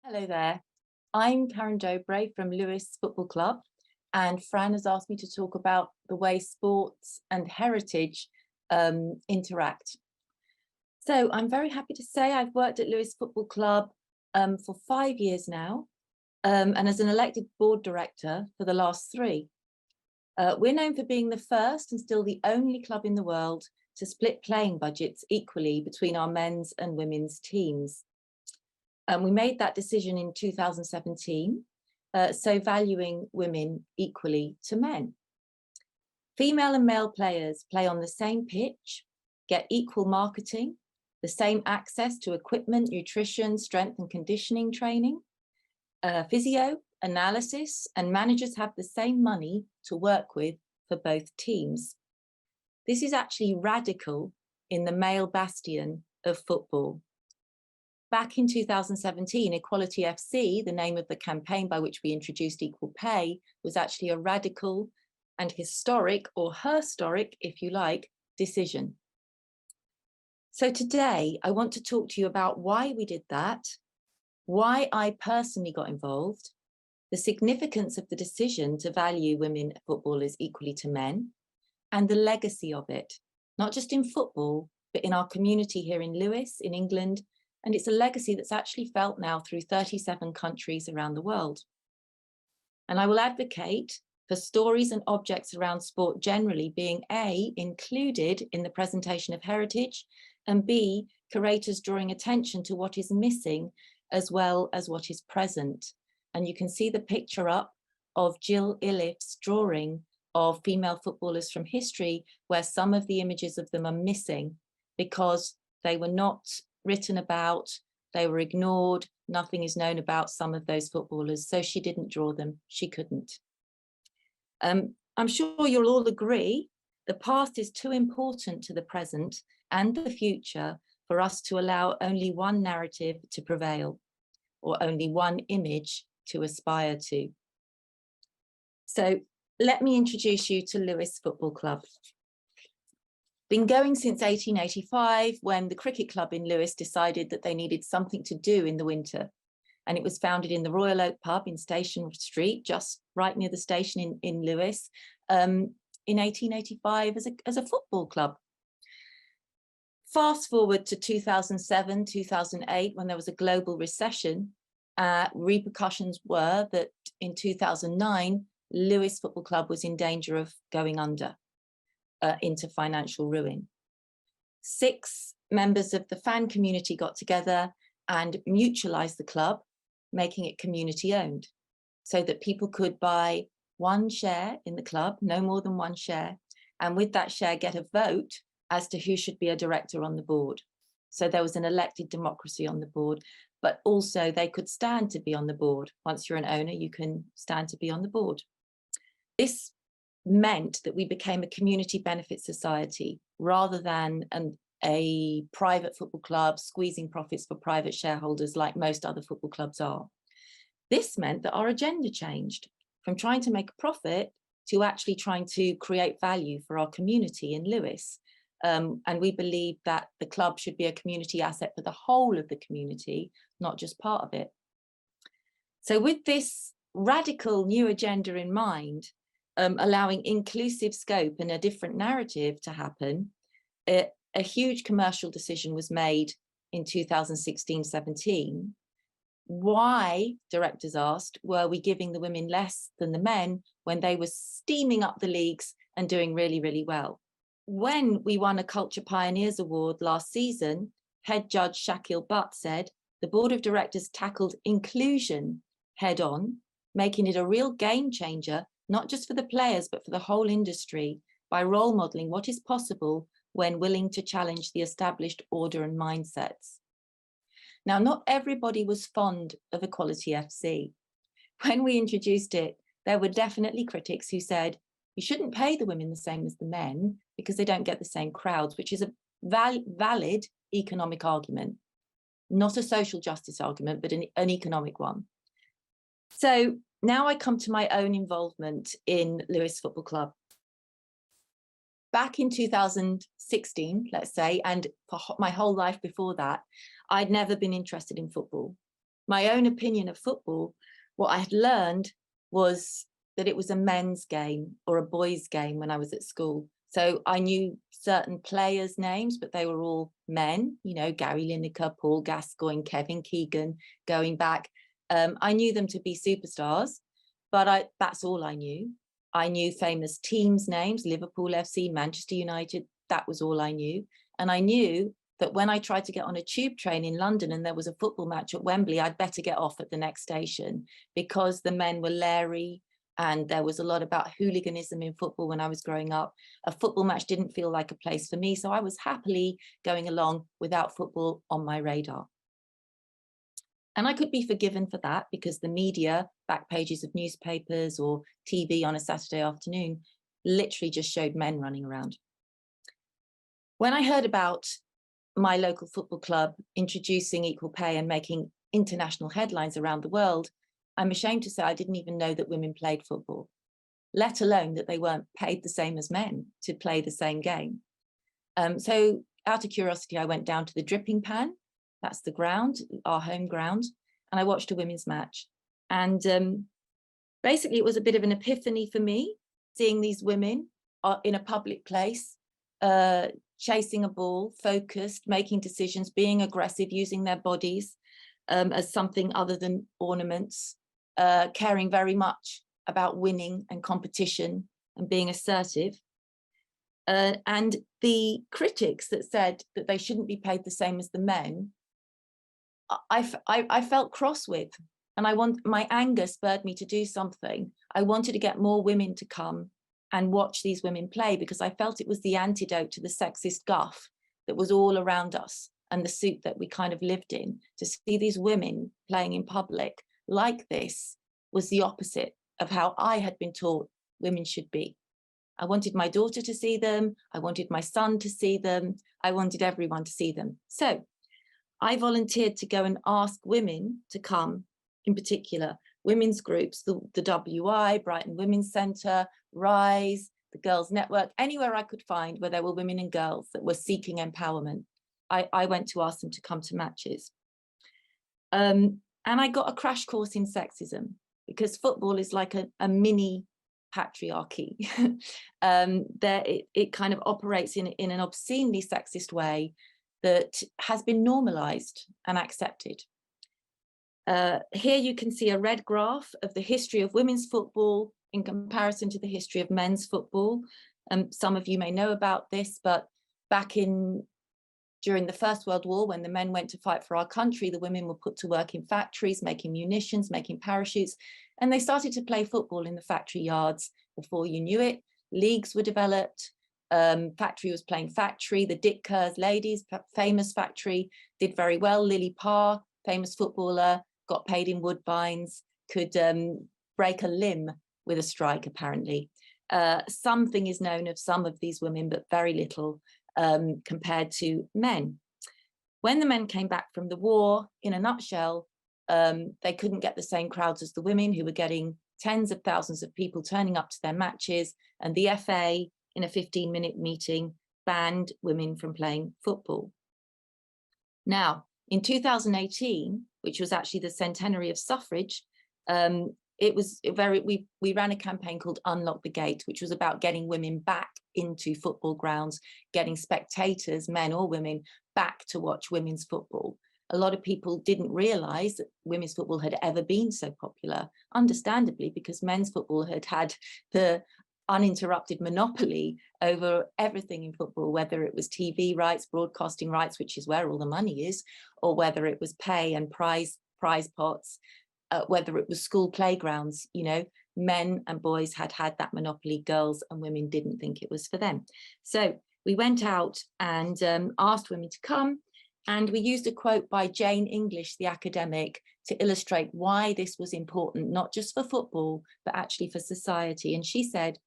Hello there. I'm Karen Dobres from Lewes Football Club, and Fran has asked me to talk about the way sports and heritage interact. So I'm very happy to say I've worked at Lewes Football Club for 5 years now, and as an elected board director for the last 3. We're known for being the first and still the only club in the world to split playing budgets equally between our men's and women's teams. We made that decision in 2017, so valuing women equally to men. Female and male players play on the same pitch, get equal marketing, the same access to equipment, nutrition, strength and conditioning training, physio, analysis, and managers have the same money to work with for both teams. This is actually radical in the male bastion of football. Back in 2017, Equality FC, the name of the campaign by which we introduced equal pay, was actually a radical and historic, or herstory, if you like, decision. So today, I want to talk to you about why we did that, why I personally got involved, the significance of the decision to value women footballers equally to men, and the legacy of it, not just in football, but in our community here in Lewes, in England. And it's a legacy that's actually felt now through 37 countries around the world. And I will advocate for stories and objects around sport generally being A, included in the presentation of heritage, and B, curators drawing attention to what is missing as well as what is present. And you can see the picture up of Jill Iliff's drawing of female footballers from history, where some of the images of them are missing because they were not written about, they were ignored, nothing is known about some of those footballers, so she didn't draw them, she couldn't. I'm sure you'll all agree the past is too important to the present and the future for us to allow only one narrative to prevail, or only one image to aspire to. So let me introduce you to Lewes Football Club. Been going since 1885, when the cricket club in Lewes decided that they needed something to do in the winter. And it was founded in the Royal Oak pub in Station Street, just right near the station in Lewes, in 1885 as a football club. Fast forward to 2007, 2008, when there was a global recession, repercussions were that in 2009, Lewes Football Club was in danger of going under. Into financial ruin. 6 members of the fan community got together and mutualized the club, making it community owned, so that people could buy 1 share in the club, no more than 1 share, and with that share get a vote as to who should be a director on the board. So there was an elected democracy on the board, but also they could stand to be on the board. Once you're an owner, you can stand to be on the board. This meant that we became a community benefit society rather than a private football club squeezing profits for private shareholders like most other football clubs are. This meant that our agenda changed from trying to make a profit to actually trying to create value for our community in Lewes. And we believe that the club should be a community asset for the whole of the community, not just part of it. So with this radical new agenda in mind, allowing inclusive scope and a different narrative to happen, a huge commercial decision was made in 2016-17. Why, directors asked, were we giving the women less than the men when they were steaming up the leagues and doing really, really well? When we won a Culture Pioneers Award last season, head judge Shakil Butt said, the board of directors tackled inclusion head on, making it a real game changer, not just for the players, but for the whole industry, by role modeling what is possible when willing to challenge the established order and mindsets. Now, not everybody was fond of Equality FC. When we introduced it, there were definitely critics who said, you shouldn't pay the women the same as the men because they don't get the same crowds, which is a valid economic argument, not a social justice argument, but an economic one. So now I come to my own involvement in Lewes Football Club. Back in 2016, let's say, and for my whole life before that, I'd never been interested in football. my own opinion of football, what I had learned was that it was a men's game or a boys' game when I was at school. So I knew certain players' names, but they were all men, you know, Gary Lineker, Paul Gascoigne, Kevin Keegan, going back. I knew them to be superstars, but that's all I knew. I knew famous teams' names, Liverpool FC, Manchester United, that was all I knew. And I knew that when I tried to get on a tube train in London and there was a football match at Wembley, I'd better get off at the next station because the men were leery and there was a lot about hooliganism in football when I was growing up. A football match didn't feel like a place for me, so I was happily going along without football on my radar. And I could be forgiven for that because the media, back pages of newspapers or TV on a Saturday afternoon, literally just showed men running around. When I heard about my local football club introducing equal pay and making international headlines around the world, I'm ashamed to say I didn't even know that women played football, let alone that they weren't paid the same as men to play the same game. So out of curiosity, I went down to the Dripping Pan. That's the ground, our home ground, and I watched a women's match. And basically it was a bit of an epiphany for me, seeing these women in a public place, chasing a ball, focused, making decisions, being aggressive, using their bodies as something other than ornaments, caring very much about winning and competition and being assertive. And the critics that said that they shouldn't be paid the same as the men, I felt cross with, and my anger spurred me to do something. I wanted to get more women to come and watch these women play because I felt it was the antidote to the sexist guff that was all around us and the suit that we kind of lived in. To see these women playing in public like this was the opposite of how I had been taught women should be. I wanted my daughter to see them. I wanted my son to see them. I wanted everyone to see them. So I volunteered to go and ask women to come, in particular, women's groups, the WI, Brighton Women's Centre, RISE, the Girls Network, anywhere I could find where there were women and girls that were seeking empowerment. I went to ask them to come to matches. And I got a crash course in sexism because football is like a mini patriarchy. It kind of operates in an obscenely sexist way that has been normalized and accepted. Here you can see a red graph of the history of women's football in comparison to the history of men's football. Some of you may know about this, but during the First World War, when the men went to fight for our country, the women were put to work in factories, making munitions, making parachutes, and they started to play football in the factory yards. Before you knew it, leagues were developed. Factory was playing factory. The Dick Kerrs ladies, famous factory, did very well. Lily Parr, famous footballer, got paid in woodbines, could break a limb with a strike, apparently. Something is known of some of these women, but very little compared to men. When the men came back from the war, in a nutshell, they couldn't get the same crowds as the women, who were getting tens of thousands of people turning up to their matches, and the FA, in a 15-minute meeting, banned women from playing football. Now, in 2018, which was actually the centenary of suffrage, we ran a campaign called Unlock the Gate, which was about getting women back into football grounds, getting spectators, men or women, back to watch women's football. A lot of people didn't realize that women's football had ever been so popular, understandably, because men's football had the uninterrupted monopoly over everything in football, whether it was TV rights, broadcasting rights, which is where all the money is, or whether it was pay and prize pots, whether it was school playgrounds. You know, men and boys had that monopoly, girls and women didn't think it was for them. So we went out and asked women to come, and we used a quote by Jane English, the academic, to illustrate why this was important, not just for football, but actually for society. And she said,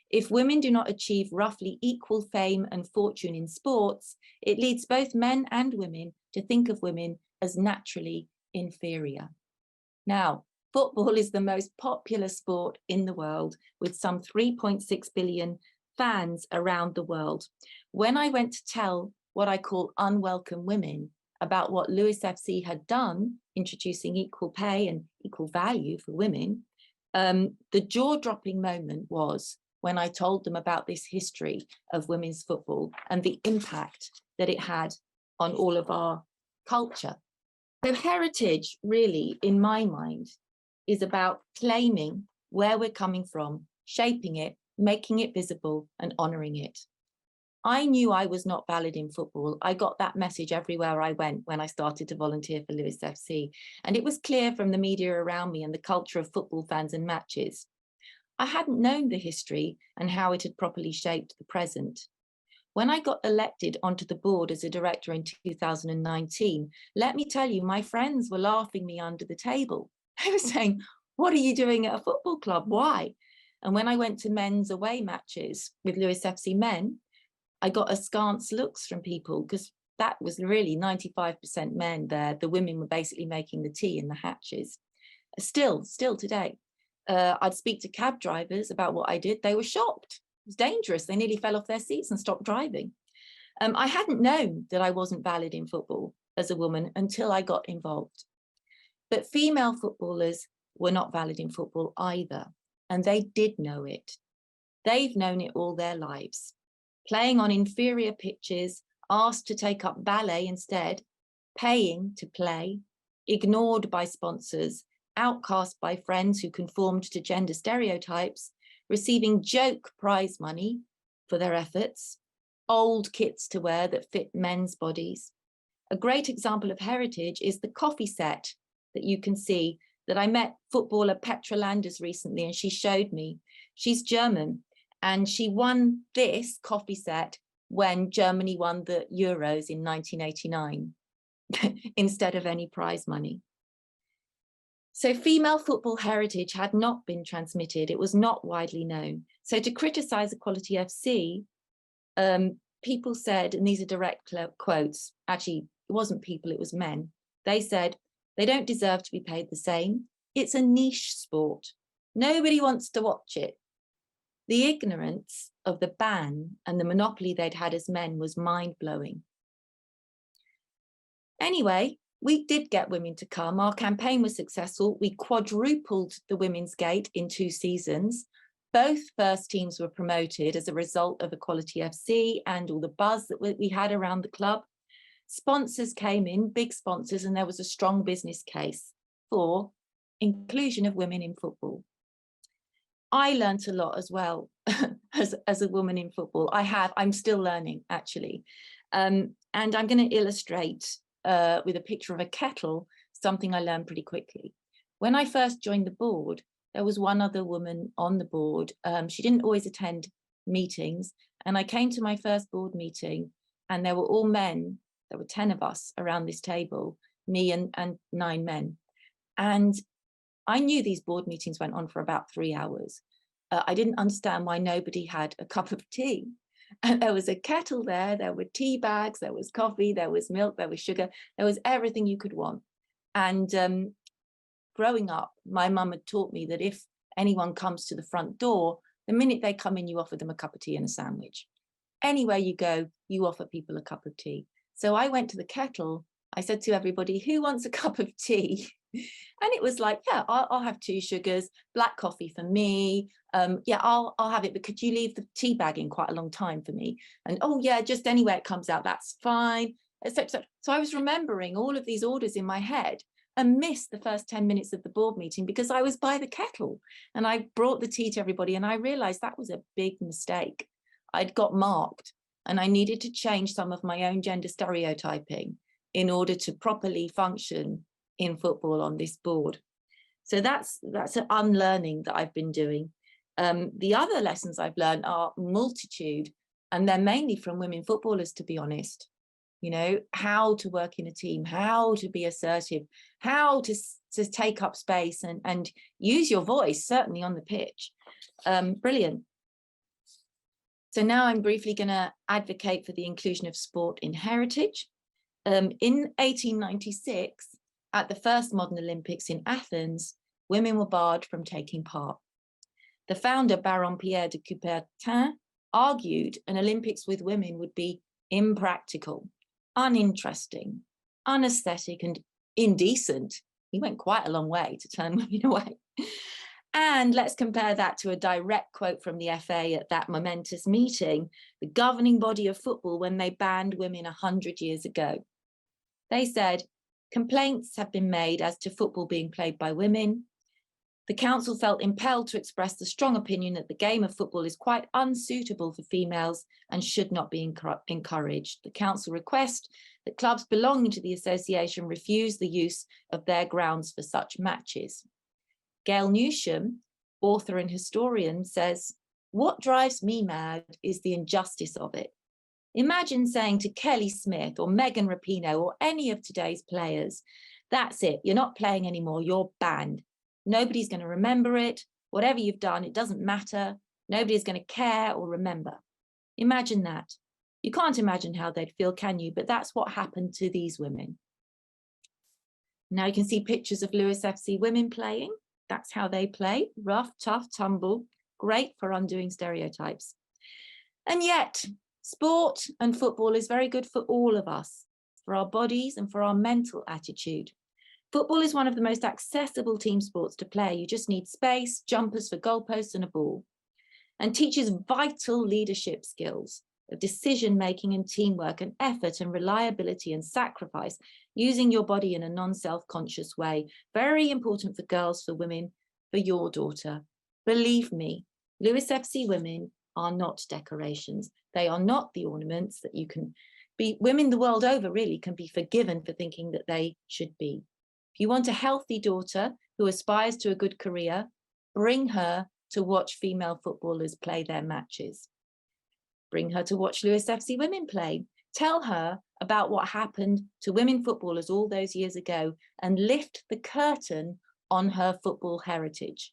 if women do not achieve roughly equal fame and fortune in sports, it leads both men and women to think of women as naturally inferior. Now, football is the most popular sport in the world, with some 3.6 billion fans around the world. When I went to tell what I call unwelcome women about what Lewes FC had done, introducing equal pay and equal value for women, the jaw-dropping moment was when I told them about this history of women's football and the impact that it had on all of our culture. So heritage really, in my mind, is about claiming where we're coming from, shaping it, making it visible and honouring it. I knew I was not valid in football. I got that message everywhere I went when I started to volunteer for Lewes FC. And it was clear from the media around me and the culture of football fans and matches. I hadn't known the history and how it had properly shaped the present. When I got elected onto the board as a director in 2019, let me tell you, my friends were laughing me under the table. They were saying, "What are you doing at a football club? Why?" And when I went to men's away matches with Lewes FC men, I got askance looks from people because that was really 95% men there. The women were basically making the tea in the hatches. Still today, I'd speak to cab drivers about what I did. They were shocked. It was dangerous. They nearly fell off their seats and stopped driving. I hadn't known that I wasn't valid in football as a woman until I got involved. But female footballers were not valid in football either, and they did know it. They've known it all their lives. Playing on inferior pitches, asked to take up ballet instead, paying to play, ignored by sponsors, outcast by friends who conformed to gender stereotypes, receiving joke prize money for their efforts, old kits to wear that fit men's bodies. A great example of heritage is the coffee set that you can see that I met footballer Petra Landers recently, and she showed me. She's German, and she won this coffee set when Germany won the Euros in 1989 instead of any prize money. So female football heritage had not been transmitted. It was not widely known. So to criticize Equality FC, people said, and these are direct quotes, actually, it wasn't people, it was men. They said, they don't deserve to be paid the same. It's a niche sport. Nobody wants to watch it. The ignorance of the ban and the monopoly they'd had as men was mind-blowing. Anyway, we did get women to come. Our campaign was successful. We quadrupled the women's gate in 2 seasons. Both first teams were promoted as a result of Equality FC and all the buzz that we had around the club. Sponsors came in, big sponsors, and there was a strong business case for inclusion of women in football. I learned a lot as well as a woman in football. I'm still learning, actually. And I'm going to illustrate with a picture of a kettle, something I learned pretty quickly. When I first joined the board, there was one other woman on the board. She didn't always attend meetings. And I came to my first board meeting and there were all men. There were 10 of us around this table, me and 9 men. And I knew these board meetings went on for about 3 hours. I didn't understand why nobody had a cup of tea. And there was a kettle there were tea bags, there was coffee, there was milk, there was sugar, there was everything you could want. And growing up, my mum had taught me that if anyone comes to the front door, the minute they come in, you offer them a cup of tea and a sandwich. Anywhere you go, you offer people a cup of tea. So I went to the kettle. I said to everybody, who wants a cup of tea? And it was like, yeah, I'll have 2 sugars, black coffee for me. Yeah, I'll have it, but could you leave the tea bag in quite a long time for me? And oh yeah, just anywhere it comes out, that's fine. So I was remembering all of these orders in my head and missed the first 10 minutes of the board meeting because I was by the kettle and I brought the tea to everybody, and I realized that was a big mistake. I'd got marked and I needed to change some of my own gender stereotyping in order to properly function in football on this board. So that's an unlearning that I've been doing. The other lessons I've learned are multitude, and they're mainly from women footballers, to be honest. You know, how to work in a team, how to be assertive, how to take up space and use your voice, certainly on the pitch. Brilliant. So now I'm briefly going to advocate for the inclusion of sport in heritage. In 1896, at the first modern Olympics in Athens, women were barred from taking part. The founder, Baron Pierre de Coubertin, argued an Olympics with women would be impractical, uninteresting, unaesthetic and indecent. He went quite a long way to turn women away. And let's compare that to a direct quote from the FA at that momentous meeting, the governing body of football, when they banned women 100 years ago. They said, complaints have been made as to football being played by women. The council felt impelled to express the strong opinion that the game of football is quite unsuitable for females and should not be encouraged. The council requests that clubs belonging to the association refuse the use of their grounds for such matches. Gail Newsham, author and historian, says, what drives me mad is the injustice of it. Imagine saying to Kelly Smith or Megan Rapinoe or any of today's players, that's it, you're not playing anymore, you're banned. Nobody's going to remember it. Whatever you've done, it doesn't matter. Nobody's going to care or remember. Imagine that. You can't imagine how they'd feel, can you? But that's what happened to these women. Now you can see pictures of Lewes FC women playing. That's how they play. Rough, tough, tumble. Great for undoing stereotypes. And yet, sport and football is very good for all of us, for our bodies and for our mental attitude. Football is one of the most accessible team sports to play. You just need space, jumpers for goalposts and a ball. And teaches vital leadership skills of decision-making and teamwork and effort and reliability and sacrifice, using your body in a non-self-conscious way. Very important for girls, for women, for your daughter. Believe me, Lewes FC women are not decorations. They are not the ornaments that you can be. Women the world over really can be forgiven for thinking that they should be. If you want a healthy daughter who aspires to a good career, bring her to watch female footballers play their matches. Bring her to watch Lewes FC women play. Tell her about what happened to women footballers all those years ago and lift the curtain on her football heritage.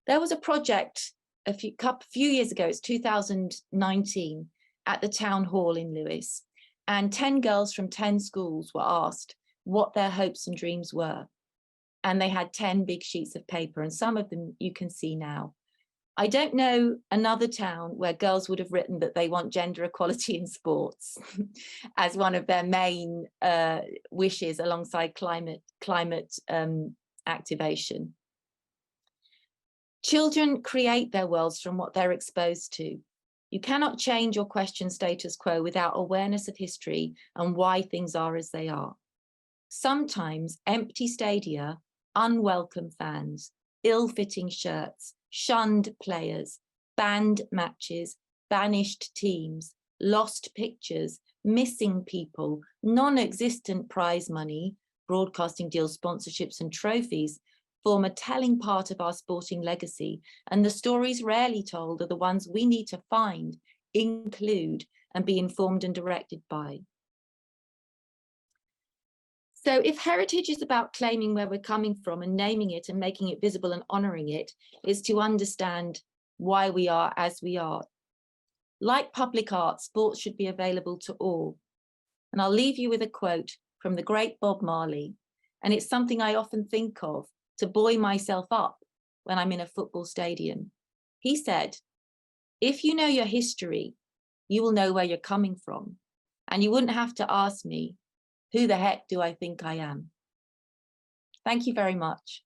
There was a project a few years ago, it's 2019, at the town hall in Lewes, and 10 girls from 10 schools were asked what their hopes and dreams were. And they had 10 big sheets of paper, and some of them you can see now. I don't know another town where girls would have written that they want gender equality in sports as one of their main wishes alongside climate activation. Children create their worlds from what they're exposed to. You cannot change or question status quo without awareness of history and why things are as they are. Sometimes empty stadia, unwelcome fans, ill-fitting shirts, shunned players, banned matches, banished teams, lost pictures, missing people, non-existent prize money, broadcasting deals, sponsorships and trophies form a telling part of our sporting legacy, and the stories rarely told are the ones we need to find, include, and be informed and directed by. So if heritage is about claiming where we're coming from and naming it and making it visible and honouring it, is to understand why we are as we are. Like public art, sports should be available to all. And I'll leave you with a quote from the great Bob Marley, and it's something I often think of to buoy myself up when I'm in a football stadium. He said, if you know your history, you will know where you're coming from, and you wouldn't have to ask me, who the heck do I think I am? Thank you very much.